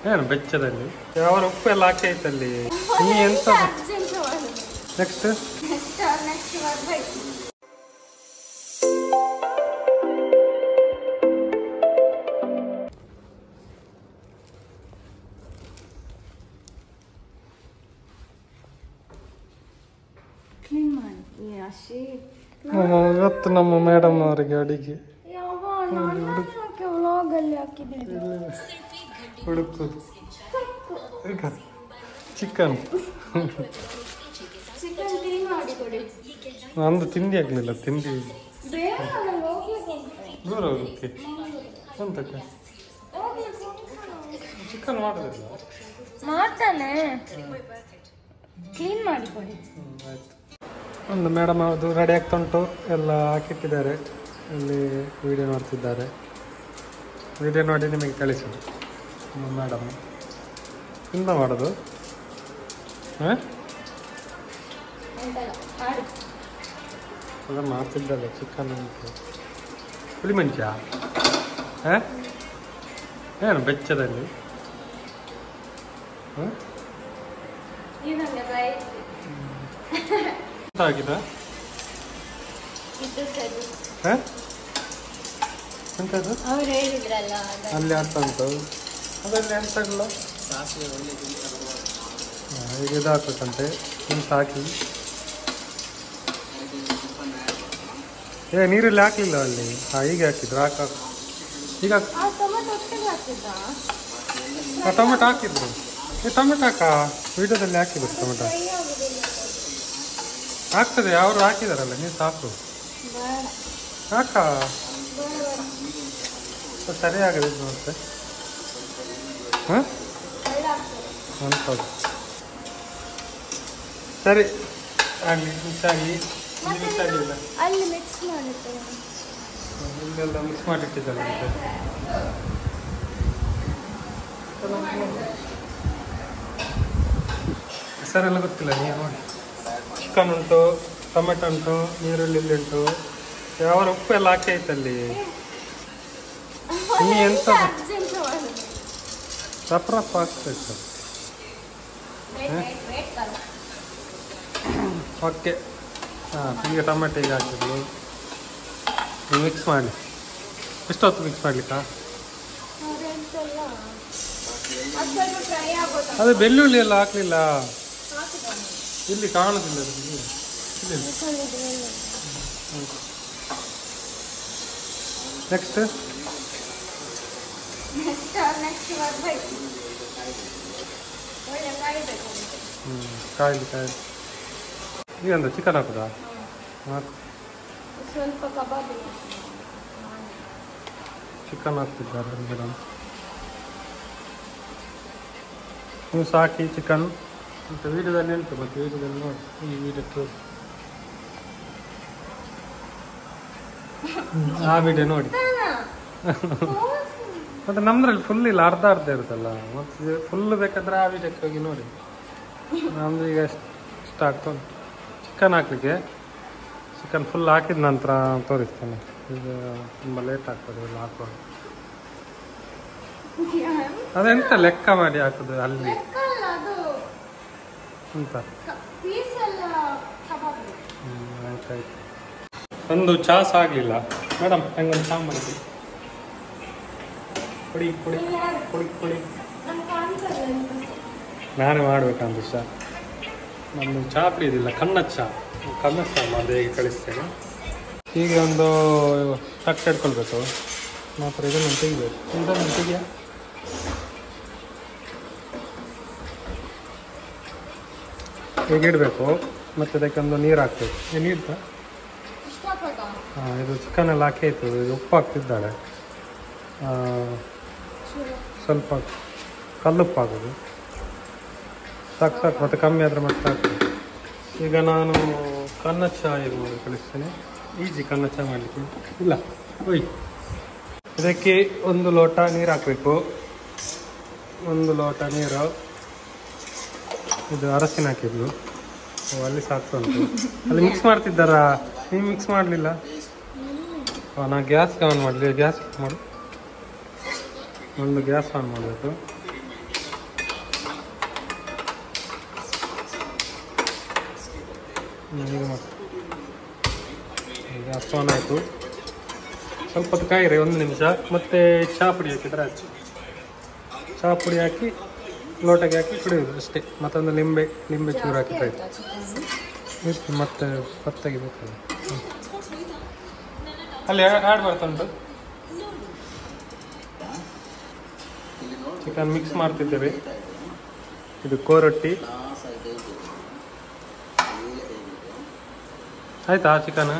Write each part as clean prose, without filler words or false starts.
ಏನು ಬೆಚ್ಚದಲ್ಲಿ ಯಾವ ಉಪ್ಪು ಎಲ್ಲ ಹಾಕಿ ಐತಲ್ಲಿ ನೀ ಎಂತ ನೆಕ್ಸ್ಟ್ ಇವತ್ತು ನಮ್ಮ ಮೇಡಮ್ ಅವರಿಗೆ ಅಡಿಗೆ ಹುಡುಕು ಚಿಕನ್ ನಂದು ತಿಂಡಿ ಆಗ್ಲಿಲ್ಲ ತಿಂಡಿ ದೂರ ಹೋಗಕ್ಕೆ ಎಂತಕ್ಕೆ ಚಿಕನ್ ಮಾಡೋದಿಲ್ಲ ಮಾಡ್ತಾನೆ ಕ್ಲೀನ್ ಮಾಡಿಕೊಡಿ ಆಯ್ತು ಒಂದು ಮೇಡಮ್ ಅದು ರೆಡಿ ಆಗ್ತಾ ಉಂಟು ಎಲ್ಲ ಹಾಕಿಟ್ಟಿದ್ದಾರೆ ಇಲ್ಲಿ ವಿಡಿಯೋ ನೋಡ್ತಿದ್ದಾರೆ ವಿಡಿಯೋ ನೋಡಿ ನಿಮಗೆ ಕಳಿಸೋದು ಮೇಡಮ್ ಎಂತ ಮಾಡೋದು ಹಾಂ ಅದ ಮಾಡ್ತಿದ್ದಲ್ಲ ಚಿಕನ್ ಉಂಟು ಹುಳಿ ಮಂಚ ಹಾಂ ಏನು ಬೆಚ್ಚದಲ್ಲಿ ಹಾಂ ಆಗಿದೆ ಹಾಂ ಎಂಥದ್ದು ಅಲ್ಲಿ ಆಗ್ತಾ ಉಂಟು ಅದರಲ್ಲಿ ಎಂತಾಗಲ್ಲ ಈಗ ಇದು ಹಾಕ್ಬೇಕಂತೆ ನಿಮ್ಗೆ ಹಾಕಿ ನೀರಲ್ಲಿ ಹಾಕಲಿಲ್ಲ ಅಲ್ಲಿ ಹೀಗೆ ಹಾಕಿದ್ರು ಈಗ ಟೊಮೆಟೊ ಹಾಕಿದ್ರು ಟೊಮೆಟೊ ಹಾಕ ವಿಡಿಯೋದಲ್ಲಿ ಹಾಕಿದ್ರು ಟೊಮೆಟೊ ಆಗ್ತದೆ ಅವರು ಹಾಕಿದಾರಲ್ಲ ನೀವು ಸಾಕು ಹಾಕ ಸರಿ ಆಗದೆ ನೋಡ್ತೆ ಹಾಂ ಅಂಥದ್ದು ಸರಿ ಆಗಲಿ ಮಿಕ್ಸಾಗಿ ಮಿಕ್ಸಾಗಿಲ್ಲ ಇಲ್ಲೆಲ್ಲ ಮಿಕ್ಸ್ ಮಾಡಿಟ್ಟಿದ್ದಲ್ಲ ಹೆಸರೆಲ್ಲ ಗೊತ್ತಿಲ್ಲ ನೀವು ನೋಡಿ ಚಿಕನ್ ಉಂಟು ಟೊಮೆಟೊ ಉಂಟು ನೀರುಳ್ಳಿ ಉಂಟು ಯಾವ ಉಪ್ಪು ಎಲ್ಲ ಹಾಕಿ ಐತಲ್ಲಿ ನೀ ಎಂತ ರಫ್ ರಫ್ ಹಾಕ್ಬೇಕು ಓಕೆ ಹಾಂ ಈಗ ಟೊಮೆಟೊ ಈಗ ಹಾಕಿದ್ರು ಮಿಕ್ಸ್ ಮಾಡಿ ಎಷ್ಟೊತ್ತು ಮಿಕ್ಸ್ ಮಾಡ್ಲಿಕ್ಕಾ ಅದು ಬೆಳ್ಳುಳ್ಳಿ ಎಲ್ಲ ಹಾಕ್ಲಿಲ್ಲ ಇಲ್ಲಿ ಕಾಣುದಿಲ್ಲ ನೆಕ್ಸ್ಟ್ ಕಾಯಿಲಿ ಕಾಯಿಲಿ ಈಗ ಅಂದ್ರೆ ಚಿಕನ್ ಹಾಕುದಾ ಸ್ವಲ್ಪ ಕಬಾಬ್ ಚಿಕನ್ ಹಾಕ್ತಿದ್ದಾರೆ ಮೇಡಮ್ ನೀವು ಸಾಕಿ ಚಿಕನ್ ಮತ್ತು ವೀಡಿಯೋದಲ್ಲಿ ಉಂಟು ಮತ್ತು ವೀಡಿಯೋದಲ್ಲಿ ನೋಡಿ ಈ ವೀಡಿಯೋ ಆ ವಿಡಿಯೋ ನೋಡಿ ಮತ್ತು ನಮ್ದ್ರಲ್ಲಿ ಫುಲ್ ಇಲ್ಲ ಅರ್ಧ ಇರುತ್ತಲ್ಲ ಮತ್ತು ಫುಲ್ ಬೇಕಾದ್ರೆ ಆ ವಿಡಿಯೋಕ್ಕೆ ಹೋಗಿ ನೋಡಿ ನಮ್ದು ಈಗ ಇಷ್ಟ ಆಗ್ತಾ ಉಂಟು ಚಿಕನ್ ಹಾಕಲಿಕ್ಕೆ ಚಿಕನ್ ಫುಲ್ ಹಾಕಿದ ನಂತರ ತೋರಿಸ್ತೇನೆ ಈಗ ತುಂಬ ಲೇಟ್ ಆಗ್ತದೆ ಎಲ್ಲ ಹಾಕುವಾಗ ಅದೆಂತ ಲೆಕ್ಕ ಮಾಡಿ ಹಾಕೋದು ಅಲ್ಲಿ ಅಂತ ಆಯ್ತಾಯ್ತು ಒಂದು ಚಾಸ್ ಆಗಲಿಲ್ಲ ಮೇಡಮ್ ನಂಗೊಂದು ಚಾ ಮಾಡಿ ಕೊಡಿ ಕೊಡಿ ಕೊಡಿ ಕೊಡಿ ನಾನೇ ಮಾಡ್ಬೇಕಂತ ಚಾ ನಮ್ಮದು ಚಾ ಕುಡಿಯೋದಿಲ್ಲ ಕನ್ನಚ್ಚ ಮಾಡಿದೆ ಹೇಗೆ ಕಳಿಸ್ತೇನೆ ಈಗ ಒಂದು ತಟ್ಟೆ ಇಟ್ಕೊಳ್ಬೇಕು ಮಾತ್ರ ಇದನ್ನು ತೆಗಿಬೇಕು ಇದನ್ನು ತೆಗಿಯ ಈಗ ಇಡಬೇಕು ಮತ್ತು ಅದಕ್ಕೆ ಒಂದು ನೀರು ಹಾಕ್ಬೇಕು ನೀರು ಹಾಂ ಇದು ಚಿಕನ್ ಎಲ್ಲ ಹಾಕಿ ಆಯಿತು ಇದು ಉಪ್ಪು ಹಾಕ್ತಿದ್ದಾಳೆ ಸ್ವಲ್ಪ ಕಲ್ಲುಪ್ಪು ಹಾಕೋದು ಸಾಕು ಸಾಕು ಮತ್ತು ಕಮ್ಮಿ ಆದರೆ ಮತ್ತೆ ಹಾಕ್ತದೆ ಈಗ ನಾನು ಕನ್ನಚ್ಚ ಇದು ಮಾಡಿ ಕಳಿಸ್ತೇನೆ ಈಜಿ ಕನ್ನಚ್ಚ ಮಾಡಲಿಕ್ಕೆ ಇಲ್ಲ ಒಯ್ ಇದಕ್ಕೆ ಒಂದು ಲೋಟ ನೀರು ಹಾಕಬೇಕು ಒಂದು ಲೋಟ ನೀರು ಇದು ಅರಸಿನ ಹಾಕಿದ್ಲು ಅಲ್ಲಿ ಸಾಕ್ತಾ ಉಂಟು ಅಲ್ಲಿ ಮಿಕ್ಸ್ ಮಾಡ್ತಿದ್ದಾರಾ ನೀವು ಮಿಕ್ಸ್ ಮಾಡಲಿಲ್ಲ ನಾ ಗ್ಯಾಸ್ ಆನ್ ಮಾಡಲಿ ಗ್ಯಾಸ್ ಮಾಡು ಒಂದು ಗ್ಯಾಸ್ ಆನ್ ಮಾಡಬೇಕು. ಗ್ಯಾಸ್ ಆನ್ ಆಯಿತು. ಸ್ವಲ್ಪ ಹೊತ್ತು ಕಾಯಿರಿ, 1 ನಿಮಿಷ. ಮತ್ತು ಚಹಾ ಪುಡಿ ಹಾಕಿದ್ರೆ ಆಯ್ತು. ಚಹಾ ಪುಡಿ ಹಾಕಿ ಲೋಟಕ್ಕೆ ಹಾಕಿ ಕುಡಿಯೋದು ಅಷ್ಟೇ. ಮತ್ತೊಂದು ಲಿಂಬೆ ಚೂರು ಹಾಕಿದ್ರೆ ಆಯಿತು. ಮತ್ತೆ ಪತ್ತಾಗಿ ಬೇಕಲ್ಲ, ಅಲ್ಲಿ ಆ್ಯಡ್ ಮಾಡ್ತುಂಟು. ಚಿಕನ್ ಮಿಕ್ಸ್ ಮಾಡ್ತಿದ್ದೇವೆ. ಇದು ಕೋರೊಟ್ಟಿ ಆಯ್ತಾ? ಚಿಕನ್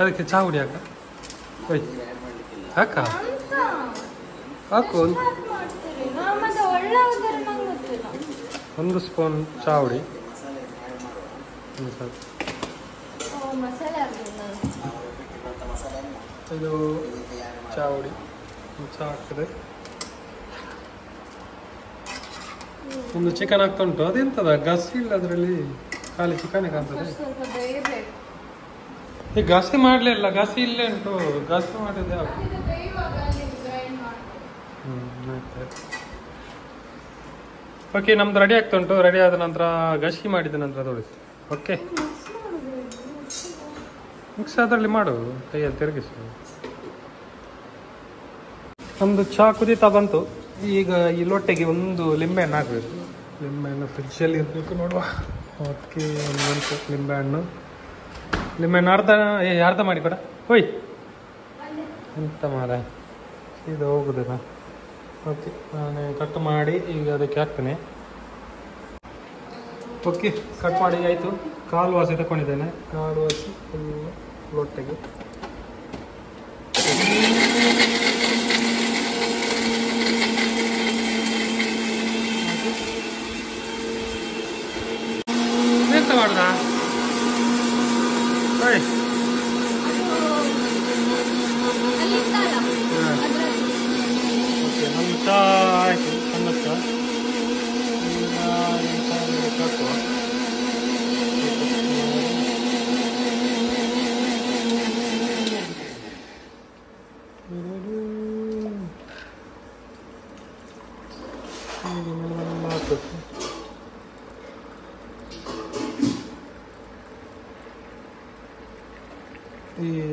ಅದಕ್ಕೆ ಚಹಾ ಹುಡಿ ಹಾಕ. ಓಯ್ ಹಾಕ, ಹಾಕು. 1 ಸ್ಪೂನ್ ಚಹಾ ಹುಡಿ. ಇದು ಚಹಾ ಹುಡಿ, ಚಹಾ ಹಾಕ್ತದೆ. ಒಂದು ಚಿಕನ್ ಆಗ್ತಾ ಉಂಟು. ಅದೆಂತದ ಗಸಿ ಇಲ್ಲ ಅದರಲ್ಲಿ, ಖಾಲಿ ಚಿಕನ್ ಕಾಣ್ತದೆ. ಈ ಗಸಿ ಮಾಡಲಿಲ್ಲ, ಗಸಿ ಇಲ್ಲೇ ಉಂಟು. ಗಸಿ ಮಾಡಿದೆ. ಓಕೆ, ನಮ್ದು ರೆಡಿ ಆಗ್ತಾ ಉಂಟು. ರೆಡಿ ಆದ ನಂತರ ಗಸಿ ಮಾಡಿದ ನಂತರ ತೋರಿಸಿ. ಓಕೆ, ಮಿಕ್ಸ್ ಅದರಲ್ಲಿ ಮಾಡು, ಕೈಯಲ್ಲಿ ತಿರುಗಿಸು. ನಮ್ಮದು ಚಹಾ ಕುದೀತಾ ಬಂತು. ಈಗ ಈ ಲೊಟ್ಟೆಗೆ ಒಂದು ಲಿಂಬೆಹಣ್ಣು ಹಾಕಬೇಕು. ಲಿಂಬೆಹಣ್ಣು ಫ್ರಿಜ್ಜಲ್ಲಿ ಇರಬೇಕು ನೋಡುವ. ಓಕೆ, ಒಂದು ಲಿಂಬೆಹಣ್ಣು ಅರ್ಧ ಮಾಡಿ ಕೊಡ. ಹೋಯ್ ಎಂತ ಮಾರ ಇದು ಹೋಗುದಿಲ್ಲ. ಓಕೆ, ನಾನು ಕಟ್ ಮಾಡಿ ಈಗ ಅದಕ್ಕೆ ಹಾಕ್ತೇನೆ. ಓಕೆ, ಕಟ್ ಮಾಡಿ ಆಯಿತು. ಕಾಲು ವಾಸಿ ತಗೊಂಡಿದ್ದೇನೆ. ಕಾಲು ವಾಸಿ ಲೊಟ್ಟೆಗೆ ಎಂತ ಮಾಡ್ದ? ಓಕೆ, ನಮ್ಮ ಚಹಾ ಆಯಿತು. ಸಣ್ಣ ಚಹಾ ಹಾಕುವ.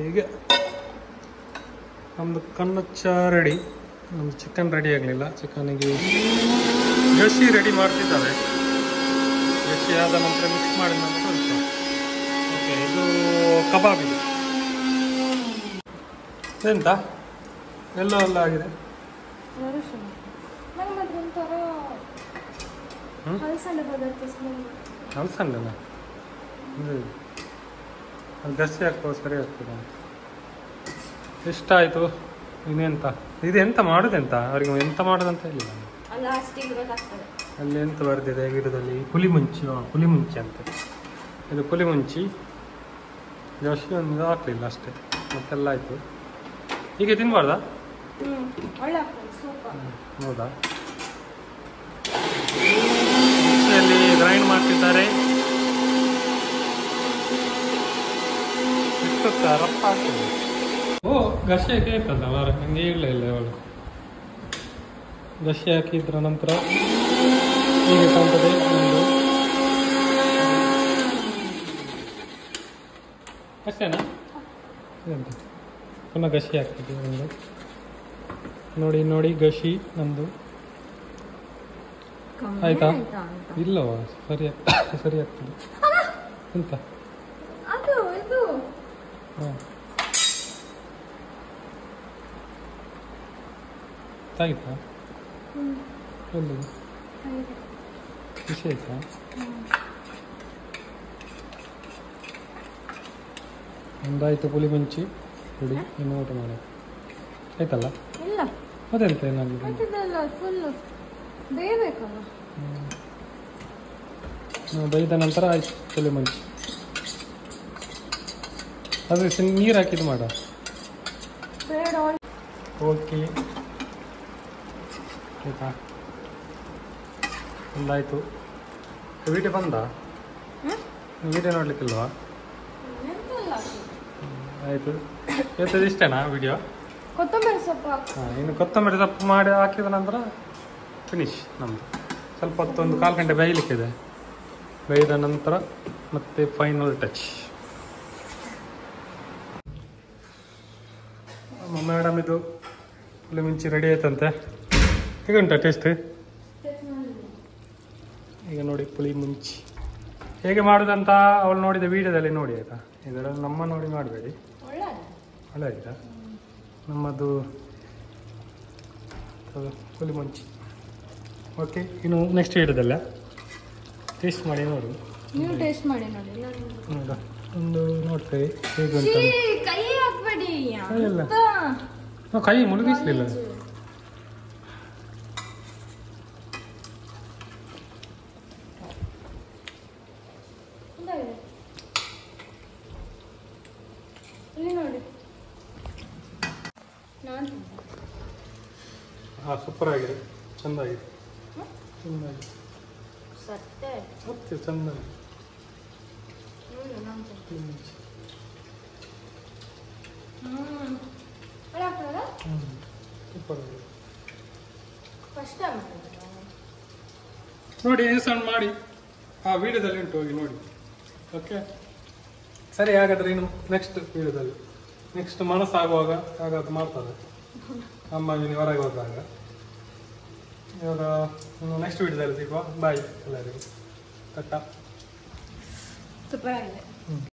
ಈಗ ನಮ್ಮದು ಕನ್ನಚ್ಚ ರೆಡಿ. ನಮ್ಮದು ಚಿಕನ್ ರೆಡಿ ಆಗಲಿಲ್ಲ. ಚಿಕನಿಗೆ ಗಸಿ ರೆಡಿ ಮಾಡ್ತಿದ್ದಾವೆ. ಗಸಿ ಆದ ನಂತರ ಮಿಕ್ಸ್ ಮಾಡಿದ ನಂತರ ಓಕೆ, ಇದು ಕಬಾಬ್. ಇದು ಎಂತ ಎಲ್ಲ ಆಗಿದೆ. ಹಲಸಂಡನ ಗಸಿ ಹಾಕ್ತದೆ, ಸರಿ ಆಗ್ತದೆ. ಇಷ್ಟ ಆಯಿತು. ಇನ್ನೆಂತ ಇದು ಎಂತ ಮಾಡೋದೆಂತ ಅವ್ರಿಗೆ ಎಂತ ಮಾಡೋದಂತ ಹೇಳಿಲ್ಲ. ಅಲ್ಲಿ ಎಂತ ಬರೆದಿದೆ ಗಿಡದಲ್ಲಿ? ಪುಲಿಮುಂಚಿ ಅಂತ. ಇದು ಪುಲಿಮುಂಚಿ. ಜಾಸ್ತಿ ಒಂದು ಹಾಕಲಿಲ್ಲ ಅಷ್ಟೇ, ಮತ್ತೆಲ್ಲ ಆಯಿತು. ಹೀಗೆ ತಿನ್ಬಾರ್ದಾ? ಹೌದಾ? ಮಿಕ್ಸಿಯಲ್ಲಿ ಗ್ರೈಂಡ್ ಮಾಡ್ತಿದ್ದಾರೆ. ರಪ್ಪ ಆಗ್ತದೆ. ಓ, ಗಸಿ ಹಾಕಿ ಆಯ್ತಲ್ಲ ಮಾರ, ನನಗೆ ಹೇಳಲೇ ಅವಳು. ಗಸಿ ಹಾಕಿದ್ರ ನಂತರ ಹೀಗೆ ಕಾಣ್ತದೆ. ಒಂದು ಅಷ್ಟೇನಾ? ಪುನಃ ಗಸಿ ಹಾಕ್ತಿದ್ದೆ ಒಂದು. ನೋಡಿ ಗಸಿ ನಮ್ಮದು ಆಯ್ತಾ? ಇಲ್ಲವಾ, ಸರಿ ಆಗ್ತದೆ. ಎಂತ? ಹಾಂ, ಆಯ್ತಾ? ಎಲ್ಲಿ ಖುಷಿ ಆಯ್ತಾ? ಒಂದಾಯ್ತು ಪುಲಿಮುಂಚಿ ಹುಡಿ. ಇನ್ನು ಊಟ ಮಾಡಿ ಆಯ್ತಲ್ಲ? ಅದೆಂತ ಏನಾಗಿದೆ? ಬೈದ ನಂತರ ಆಯ್ತು ಪುಲಿಮುಂಚಿ. ಅದು ನೀರು ಹಾಕಿದ್ದು ಮಾಡ. ಓಕೆ, ಆಯ್ತಾ? ಒಂದಾಯಿತು. ವಿಡಿಯೋ ಬಂದ? ವಿಡಿಯೋ ನೋಡ್ಲಿಕ್ಕಿಲ್ವಾ? ಆಯಿತು. ಇವತ್ತದು ಇಷ್ಟೇನಾ ವಿಡಿಯೋ? ಕೊತ್ತಂಬರಿ ಸೊಪ್ಪು ಹಾಕು. ಹಾಂ, ಇನ್ನು ಕೊತ್ತಂಬರಿ ಸೊಪ್ಪು ಮಾಡಿ ಹಾಕಿದ ನಂತರ ಫಿನಿಶ್ ನಮ್ಮದು. ಸ್ವಲ್ಪ ಹೊತ್ತು ಒಂದು 1/4 ಗಂಟೆ ಬೇಯಲಿಕ್ಕಿದೆ. ಬೇಯ್ದ ನಂತರ ಮತ್ತೆ ಫೈನಲ್ ಟಚ್. ಮೇಡಮ್ ಇದು ಪುಳಿ ಮುಂಚಿ ರೆಡಿ ಆಯ್ತಂತೆ. ಈಗ ಉಂಟಾ ಟೇಸ್ಟ್? ಈಗ ನೋಡಿ ಪುಳಿ ಮುಂಚಿ ಹೇಗೆ ಮಾಡೋದಂತ ಅವಳು ನೋಡಿದ ವೀಡಿಯೋದಲ್ಲಿ ನೋಡಿ ಆಯಿತಾ. ಇದರಲ್ಲಿ ನಮ್ಮ ನೋಡಿ ಮಾಡಬೇಡಿ. ಒಳ್ಳೆ ಆಯ್ತಾ ನಮ್ಮದು ಪುಳಿ ಮುಂಚಿ. ಓಕೆ, ಇನ್ನು ನೆಕ್ಸ್ಟ್ ವೀಡಿಯೋದಲ್ಲ ಟೇಸ್ಟ್ ಮಾಡಿ ನೋಡು. ನೀವು ಟೇಸ್ಟ್ ಮಾಡಿ ನೋಡಿ. ಹೌದಾ, ಒಂದು ನೋಡ್ತೇವೆ ಹೇಗೆ ಉಂಟು. ಕೈ ಹಾಕ್ಬೇಡಿ. ಇಲ್ಲ, ನಾವು ಕೈ ಮುಳುಗಿಸ್ಲಿಲ್ಲ. ಇಲ್ಲಿ ನೋಡಿ. ಹಾಂ, ಸೂಪರ್ ಆಗಿದೆ, ಚೆಂದಾಗಿದೆ, ಚೆಂದಾಗಿದೆ, ಸತ್ತೆ ಮತ್ತೆ ಚೆಂದಾಗಿದೆ. ಸೂಪರ್ ಆಗಿದೆ. ಫಸ್ಟ್ ನೋಡಿ ಸಣ್ಣ ಮಾಡಿ ಆ ವಿಡಿಯೋದಲ್ಲಿ ಉಂಟು, ಹೋಗಿ ನೋಡಿ. ಓಕೆ ಸರಿ, ಹಾಗಾದ್ರೆ ಇನ್ನು ನೆಕ್ಸ್ಟ್ ವಿಡಿಯೋದಲ್ಲಿ ನೆಕ್ಸ್ಟ್ ಮನಸ್ಸಾಗುವಾಗ ಹಾಗಾದ್ರೆ ಮಾಡ್ತಾರೆ ಅಮ್ಮ ಹೊರಗೆ ಹೋದಾಗ. ಇವಾಗ ನೆಕ್ಸ್ಟ್ ವಿಡಿಯೋದಲ್ಲಿ ಸಿಗುವ. ಬಾಯ್ ಎಲ್ಲರಿಗೂ. ಕಟ್ಟ ಸೂಪರ್ ಆಗಿದೆ.